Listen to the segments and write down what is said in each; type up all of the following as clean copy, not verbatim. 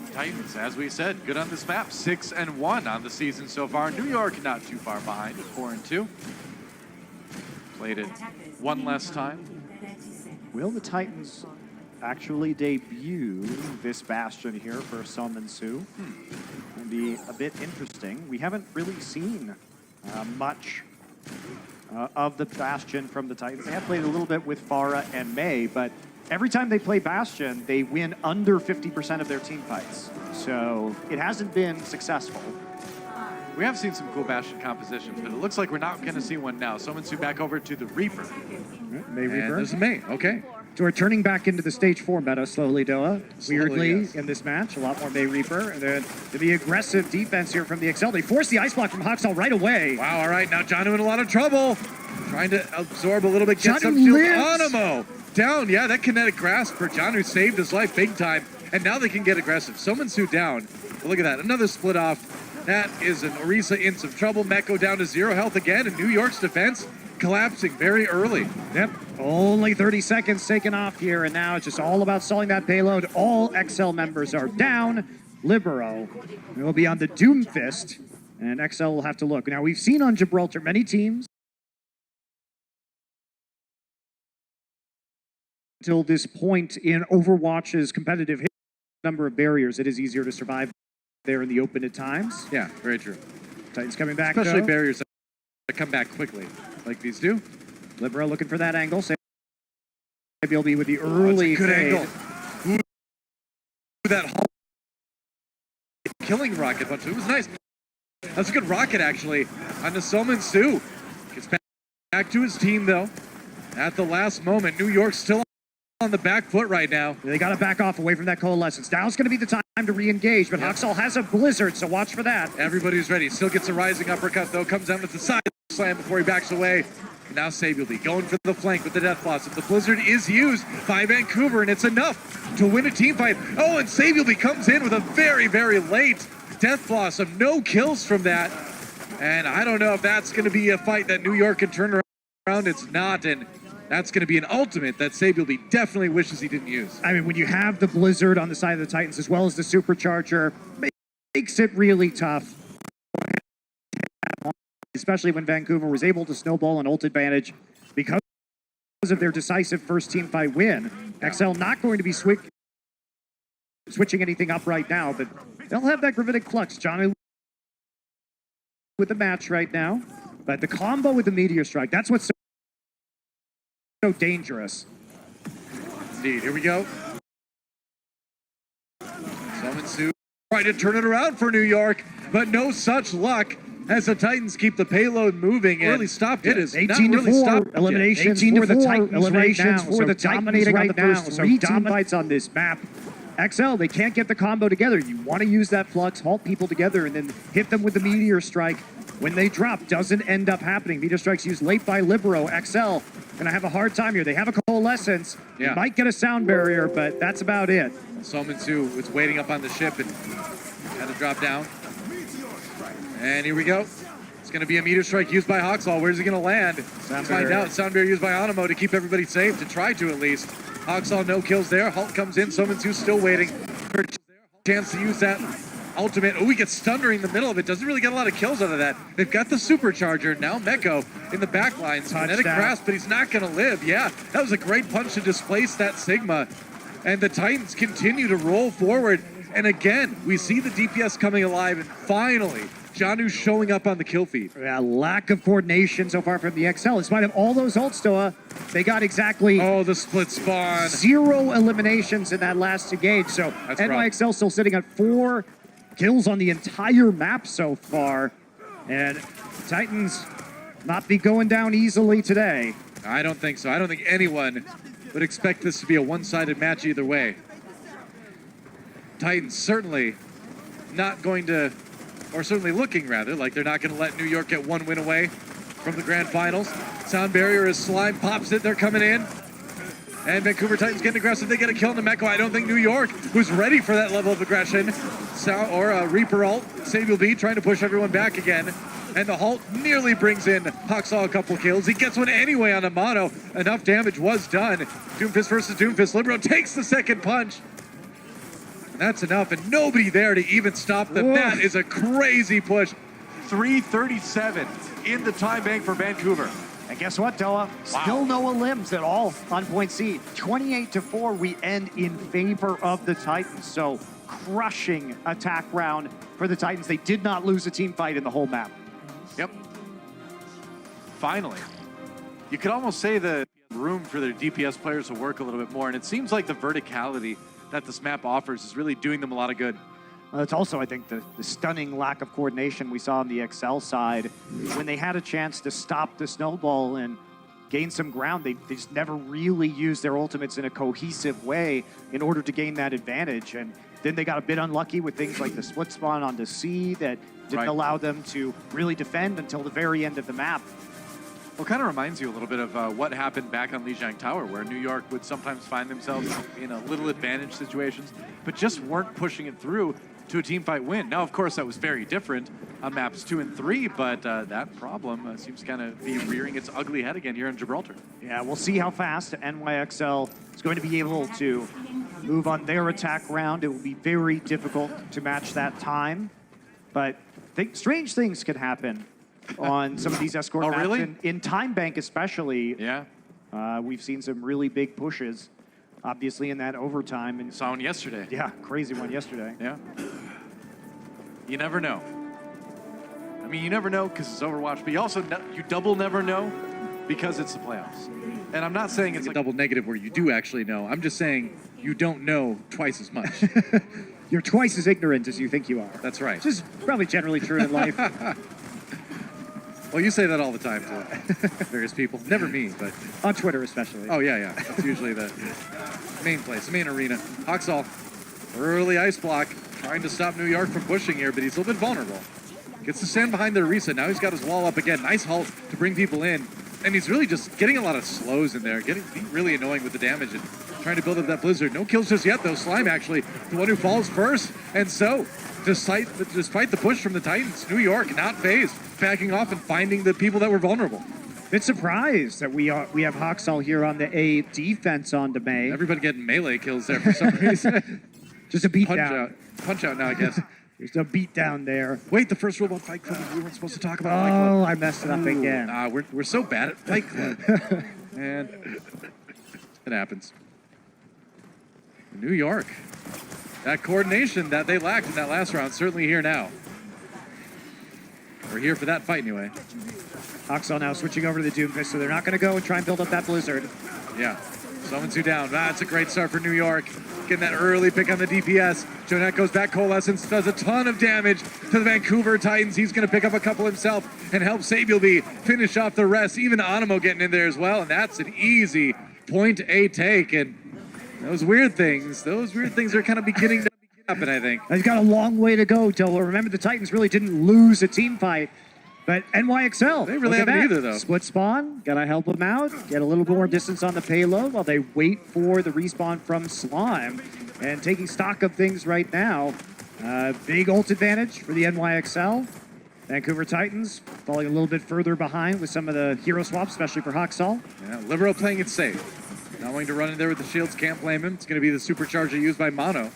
Titans, as we said, good on this map. 6-1 on the season so far. New York not too far behind at 4-2. Played it one less time. Will the Titans actually debut this Bastion here for Su? It'll be a bit interesting. We haven't really seen much of the Bastion from the Titans. They have played a little bit with Farah and May, but every time they play Bastion, they win under 50% of their team fights. So it hasn't been successful. We have seen some cool Bastion compositions, but it looks like we're not going to see one now. Su back over to the Reaper. May Reaper. And there's May, okay. So we're turning back into the stage 4 meta slowly, Doa. Weirdly, yes. in this match, a lot more May Reaper. And then the aggressive defense here from the XL. They force the ice block from Hoxall right away. Wow, all right, now Janu in a lot of trouble. Trying to absorb a little bit, get Janu some shield. lives. Animo down, yeah, that kinetic grasp for Janu saved his life big time. And now they can get aggressive. Su down. But look at that, another split off. That is an Orisa in some trouble. Meko down to 0 health again, and New York's defense collapsing very early. Yep, only 30 seconds taken off here, and now it's just all about stalling that payload. All XL members are down. Libero will be on the Doomfist, and XL will have to look. Now, we've seen on Gibraltar many teams until this point in Overwatch's competitive number of barriers, it is easier to survive there in the open at times. Yeah, very true. Titans coming back, especially though. barriers that come back quickly, like these do. Libero looking for that angle. Maybe he'll be with the early good fade. angle. Ooh, that killing rocket punch. It was nice. That's a good rocket, actually, on the Su. Gets back to his team, though. At the last moment, New York's still on the back foot right now. They got to back off away from that coalescence. Now's going to be the time to re-engage, but Hoxall has a blizzard, so watch for that. Everybody's ready. Still gets a rising uppercut, though. Comes down with the side slam before he backs away. And now Sabielby going for the flank with the Death Blossom. The blizzard is used by Vancouver, and it's enough to win a team fight. Oh, and Sabielby comes in with a very, very late Death Blossom. No kills from that. And I don't know if that's going to be a fight that New York can turn around. It's not, and that's going to be an ultimate that Sabielby definitely wishes he didn't use. I mean, when you have the blizzard on the side of the Titans as well as the supercharger, makes it really tough. Especially when Vancouver was able to snowball an ult advantage because of their decisive first team fight win. XL not going to be switching anything up right now, but they'll have that gravitic flux. Johnny with the match right now, but the combo with the Meteor Strike, that's what's so dangerous. Indeed, here we go. Su trying to turn it around for New York, but no such luck as the Titans keep the payload moving and really stopped it. Is 18-4 eliminations for the Titans eliminations for the dominating on the first three team fights on this map. XL, they can't get the combo together. You want to use that flux, halt people together, and then hit them with the Meteor Strike. When they drop, doesn't end up happening. Meteor Strike's used late by Libero. XL gonna have a hard time here. They have a coalescence. Yeah. They might get a sound barrier, but that's about it. Su was waiting up on the ship and had to drop down. And here we go. It's going to be a Meteor Strike used by Hoxall. Where's he going to land? Let's find out. Sound barrier used by Animo to keep everybody safe, to try to at least. Hoxall, no kills there. Halt comes in. Su still waiting for a chance to use that ultimate. Oh, he gets stunned during the middle of it. Doesn't really get a lot of kills out of that. They've got the supercharger. Now Meko in the back line. Kinetic grasp, but he's not going to live. Yeah, that was a great punch to displace that Sigma. And the Titans continue to roll forward. And again, we see the DPS coming alive, and finally, Janu showing up on the kill feed. Yeah, lack of coordination so far from the XL. In spite of all those ults, Doa, they got exactly the split spawn. 0 eliminations in that last engage. So NYXL still sitting at 4 kills on the entire map so far. And Titans not be going down easily today. I don't think so. I don't think anyone would expect this to be a one-sided match either way. Titans certainly not going to, or certainly looking rather, like they're not going to let New York get one win away from the grand finals. Sound barrier as Slime pops it, they're coming in. And Vancouver Titans getting aggressive, they get a kill on the Meko. I don't think New York was ready for that level of aggression. Reaper ult, Sabielby trying to push everyone back again. And the halt nearly brings in Hoxall a couple kills. He gets one anyway on a mono. Enough damage was done. Doomfist versus Doomfist. Libero takes the second punch. That's enough, and nobody there to even stop them. Whoa. That is a crazy push. 3:37 in the time bank for Vancouver. And guess what, Doa? Still no limbs at all on point C. 28-4, we end in favor of the Titans. So crushing attack round for the Titans. They did not lose a team fight in the whole map. Yep. Finally. You could almost say the room for their DPS players to work a little bit more, and it seems like the verticality that this map offers is really doing them a lot of good. It's also, I think, the stunning lack of coordination we saw on the XL side. When they had a chance to stop the snowball and gain some ground, they just never really used their ultimates in a cohesive way in order to gain that advantage. And then they got a bit unlucky with things like the split spawn onto C that didn't allow them to really defend until the very end of the map. Well, it kind of reminds you a little bit of what happened back on Lijiang Tower, where New York would sometimes find themselves in a little advantage situations, but just weren't pushing it through to a team fight win. Now, of course, that was very different on maps 2 and 3, but that problem seems to kind of be rearing its ugly head again here in Gibraltar. Yeah, we'll see how fast NYXL is going to be able to move on their attack round. It will be very difficult to match that time, but strange things can happen on some of these escort maps. Really? In Time Bank especially, Yeah. we've seen some really big pushes, obviously in that overtime. And Saw one yesterday. yeah, crazy one yesterday. Yeah. You never know. I mean, you never know because it's Overwatch, but you also you double never know because it's the playoffs. And I'm not saying it's It's a like double negative where you do actually know. I'm just saying you don't know twice as much. You're twice as ignorant as you think you are. That's right. Which is probably generally true in life. Well, you say that all the time to various people. Never me, but On Twitter especially. oh yeah. That's usually the main place, the main arena. Hoxall, early ice block, trying to stop New York from pushing here, but he's a little bit vulnerable. Gets to stand behind the reset. Now he's got his wall up again. Nice halt to bring people in. And he's really just getting a lot of slows in there, being really annoying with the damage and trying to build up that blizzard. No kills just yet, though. Slime actually the one who falls first. And so, despite the push from the Titans, New York not phased, backing off and finding the people that were vulnerable. Bit surprised that we have Hoxall here on the A defense on to May. Everybody getting melee kills there for some reason. Just a beat Punch down. out. Punch out now, I guess. There's a beat down there. Wait, the first rule about Fight Club, we weren't supposed to talk about Fight Club. Oh, I messed it up again. We're so bad at Fight Club. And it happens. New York. That coordination that they lacked in that last round, certainly here now. We're here for that fight anyway. Hoxall now switching over to the Doomfist, so they're not going to go and try and build up that blizzard. Yeah. Summons you down. That's a great start for New York. Getting that early pick on the DPS. Jonette goes back. Coalescence does a ton of damage to the Vancouver Titans. He's going to pick up a couple himself and help Sabielby finish off the rest. Even Animo getting in there as well. And that's an easy point A take. And those weird things are kind of beginning to happen, I think. He's got a long way to go, Dola. Remember, the Titans really didn't lose a team fight. But NYXL, They really look at haven't that. either, though. Split spawn, gotta help them out, get a little more distance on the payload while they wait for the respawn from Slime. And taking stock of things right now, big ult advantage for the NYXL. Vancouver Titans falling a little bit further behind with some of the hero swaps, especially for Hoxall. Yeah, Libero playing it safe. Not wanting to run in there with the shields, can't blame him. It's going to be the supercharger used by Mono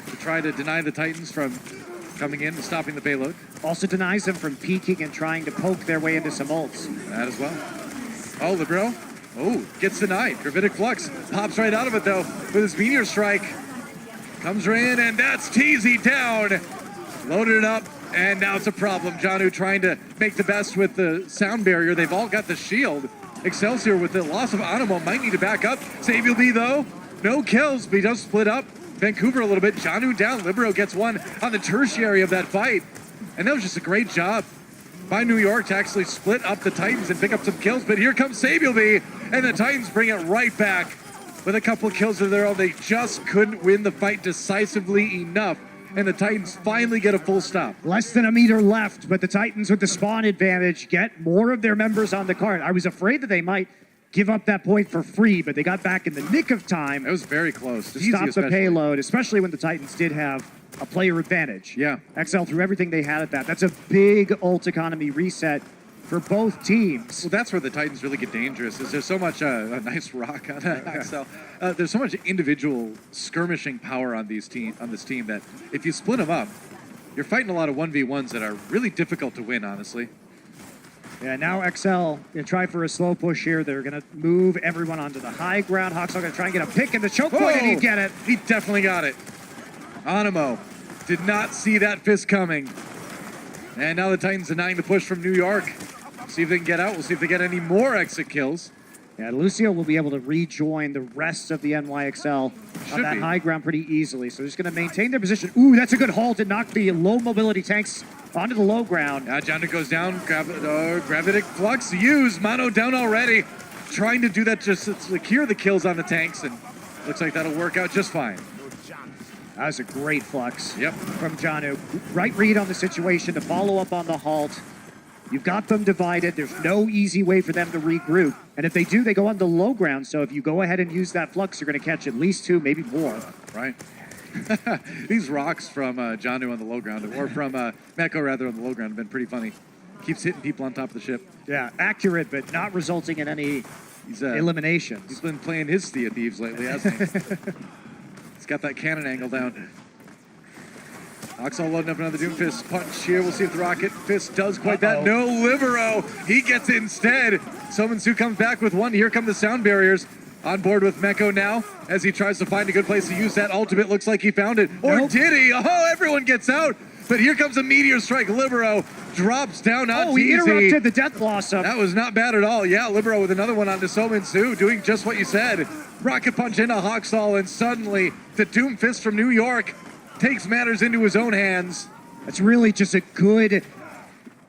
to try to deny the Titans from coming in and stopping the payload. Also denies them from peeking and trying to poke their way into some ults. That as well. Oh, Libero. Oh, gets denied. Gravitic Flux pops right out of it, though, with his Meteor Strike. Comes right in, and that's TZ down. Loaded it up, and now it's a problem. Janu trying to make the best with the sound barrier. They've all got the shield. Excelsior with the loss of Animo might need to back up. Sabielby, though, no kills, but he does split up. Vancouver a little bit. Janu down. Libero gets one on the tertiary of that fight. And that was just a great job by New York to actually split up the Titans and pick up some kills. But here comes Sabielby, and the Titans bring it right back with a couple of kills of their own. They just couldn't win the fight decisively enough, and the Titans finally get a full stop. Less than a meter left, but the Titans with the spawn advantage get more of their members on the card. I was afraid that they might give up that point for free, but they got back in the nick of time It was very close. to stop the payload, especially when the Titans did have a player advantage. Yeah. XL threw everything they had at that. That's a big ult economy reset for both teams. Well, that's where the Titans really get dangerous. Is there's so much a nice rock on Axel. There's so much individual skirmishing power on this team that if you split them up, you're fighting a lot of 1v1s that are really difficult to win, honestly. Yeah, now XL gonna try for a slow push here. They're gonna move everyone onto the high ground. Hawksall gonna try and get a pick in the choke point, and he'd get it. He definitely got it. Animo did not see that fist coming. And now the Titans denying the push from New York. See if they can get out. We'll see if they get any more exit kills. Yeah, Lucio will be able to rejoin the rest of the NYXL on that high ground pretty easily. So they're just going to maintain their position. Ooh, that's a good haul to knock the low mobility tanks onto the low ground. John goes down. Gravitic Flux used. Mono down already. Trying to do that just to secure the kills on the tanks. And looks like that'll work out just fine. That was a great flux Yep. from Janu. Right read on the situation to follow up on the halt. You've got them divided. There's no easy way for them to regroup. And if they do, they go on the low ground. So if you go ahead and use that flux, you're going to catch at least 2, maybe more. Right. These rocks from Janu on the low ground, or from Meko rather on the low ground, have been pretty funny. Keeps hitting people on top of the ship. Yeah, accurate, but not resulting in any eliminations. He's been playing his Sea of Thieves lately, hasn't he? He's got that cannon angle down. Oxall loading up another Doomfist punch here. We'll see if the Rocket Fist does quite that. No, Libero. He gets it instead. Somansu comes back with one. Here come the sound barriers. On board with Meko now as he tries to find a good place to use that ultimate. Looks like he found it. Or did he? Oh, everyone gets out. But here comes a Meteor Strike. Libero drops down on he interrupted the Death Blossom. That was not bad at all. Yeah, Libero with another one onto Somansu, doing just what you said. Rocket punch into Hawksall, and suddenly the Doomfist from New York takes matters into his own hands. That's really just a good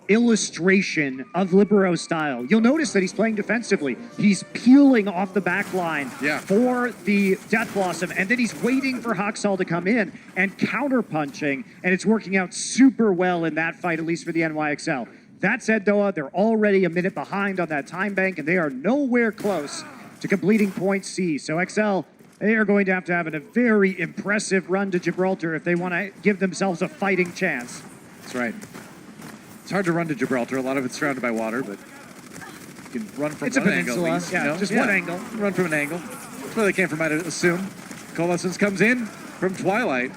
illustration of Libero's style. You'll notice that he's playing defensively. He's peeling off the back line for the Death Blossom, and then he's waiting for Hawksall to come in and counter-punching, and it's working out super well in that fight, at least for the NYXL. That said, though, they're already a minute behind on that time bank, and they are nowhere close to completing point C. So XL, they are going to have a very impressive run to Gibraltar if they want to give themselves a fighting chance. That's right. It's hard to run to Gibraltar. A lot of it's surrounded by water, but you can run from one angle at least. Just one angle. Run from an angle. That's where they came from, I'd assume. Coalescence comes in from Twilight.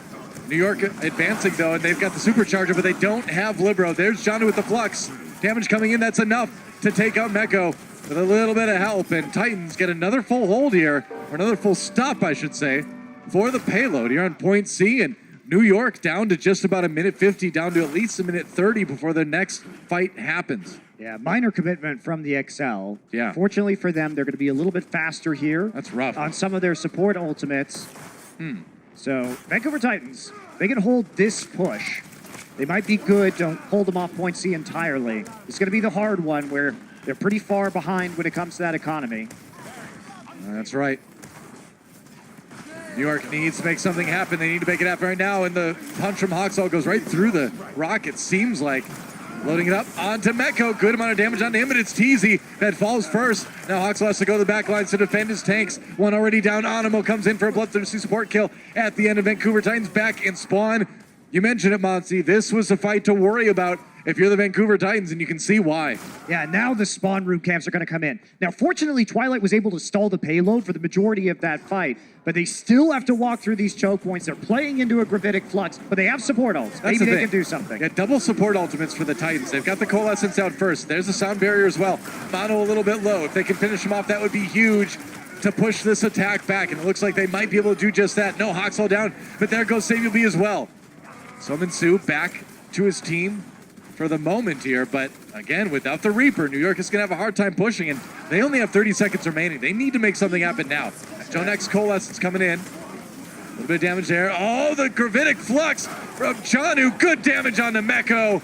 New York advancing, though, and they've got the supercharger, but they don't have Libero. There's Johnny with the flux. Damage coming in. That's enough to take out Meko with a little bit of help, and Titans get another full hold here, or another full stop, I should say, for the payload here on point C, and New York down to just about a minute 50, down to at least a minute 30 before the next fight happens. Yeah, minor commitment from the XL. Yeah. Fortunately for them, they're going to be a little bit faster here. That's rough. On some of their support ultimates. So, Vancouver Titans, they can hold this push. They might be good to hold them off point C entirely. It's going to be the hard one where they're pretty far behind when it comes to that economy. That's right. New York needs to make something happen. They need to make it happen right now, and the punch from Hawksall goes right through the rock, it seems like. Loading it up onto Meko. Good amount of damage on him, but it's Teasy that falls first. Now Hawksall has to go to the back lines to defend his tanks. One already down. Animo comes in for a bloodthirsty support kill at the end of Vancouver Titans back in spawn. You mentioned it, Monty. This was a fight to worry about if you're the Vancouver Titans, and you can see why. Yeah, now the spawn root camps are going to come in. Now, fortunately, Twilight was able to stall the payload for the majority of that fight, but they still have to walk through these choke points. They're playing into a gravitic flux, but they have support ults. Maybe they can do something. Yeah, double support ultimates for the Titans. They've got the Coalescence out first. There's the sound barrier as well. Mono a little bit low. If they can finish him off, that would be huge to push this attack back, and it looks like they might be able to do just that. No, Hawksall down, but there goes Samuel B as well. Somansu back to his team for the moment here, but again, without the Reaper, New York is going to have a hard time pushing, and they only have 30 seconds remaining. They need to make something happen now. Joe Next Coalescence coming in. A little bit of damage there. Oh, the Gravitic Flux from Janu. Good damage on the Meko.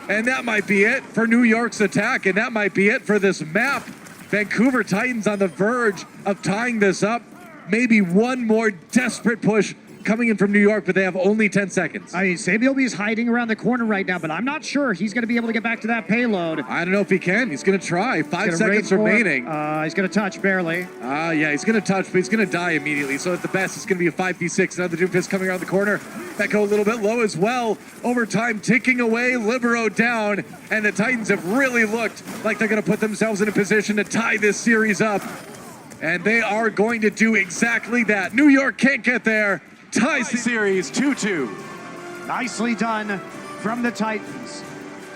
And that might be it for New York's attack, and that might be it for this map. Vancouver Titans on the verge of tying this up. Maybe one more desperate push coming in from New York, but they have only 10 seconds. I mean, Samuelby is hiding around the corner right now, but I'm not sure he's going to be able to get back to that payload. I don't know if he can. He's going to try. 5 He's gonna seconds raid for it. remaining. He's going to touch barely. Yeah, he's going to touch, but he's going to die immediately. So at the best, it's going to be a 5v6. Another Doomfist coming around the corner. Echo a little bit low as well. Overtime ticking away. Libero down. And the Titans have really looked like they're going to put themselves in a position to tie this series up. And they are going to do exactly that. New York can't get there. Tie Series 2-2. Nicely done from the Titans.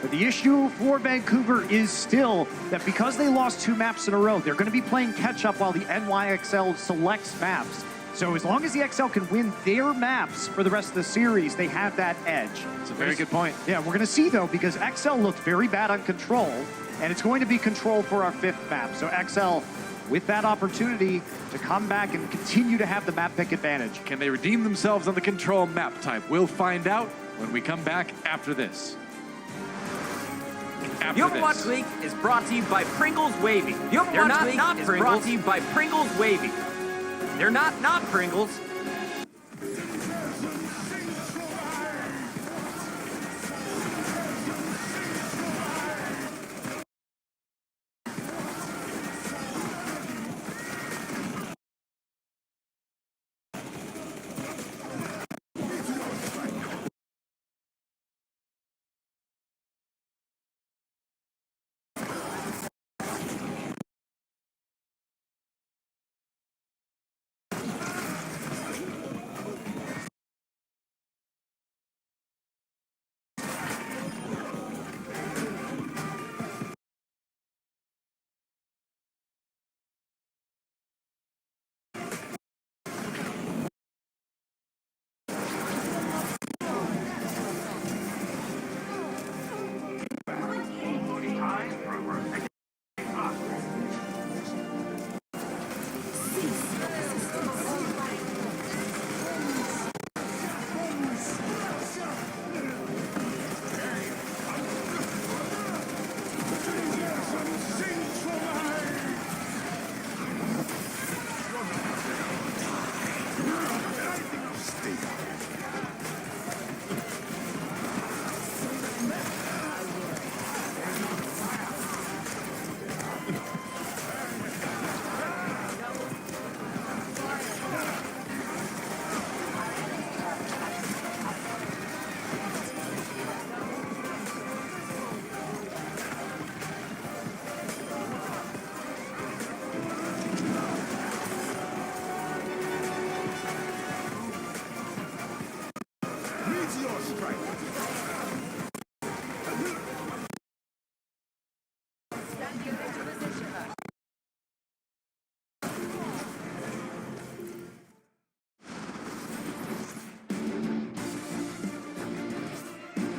But the issue for Vancouver is still that because they lost 2 maps in a row, they're going to be playing catch-up while the NYXL selects maps. So as long as the XL can win their maps for the rest of the series, they have that edge. It's a very good point. Yeah, we're going to see, though, because XL looked very bad on Control, and it's going to be Control for our 5th map. So XL, with that opportunity to come back and continue to have the map pick advantage. Can they redeem themselves on the Control map type? We'll find out when we come back after this. The Overwatch League is brought to you by Pringles Wavy. The Overwatch League is brought to you by Pringles Wavy. They're not Pringles.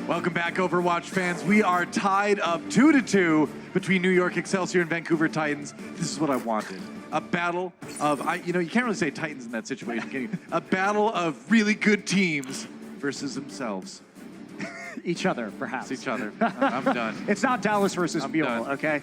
Welcome back, Overwatch fans. We are tied up 2-2 between New York Excelsior and Vancouver Titans. This is what I wanted. A battle of, you can't really say Titans in that situation, can you? A battle of really good teams versus themselves. Each other, perhaps. It's each other. I'm done. It's not Dallas versus I'm Mule, done. okay?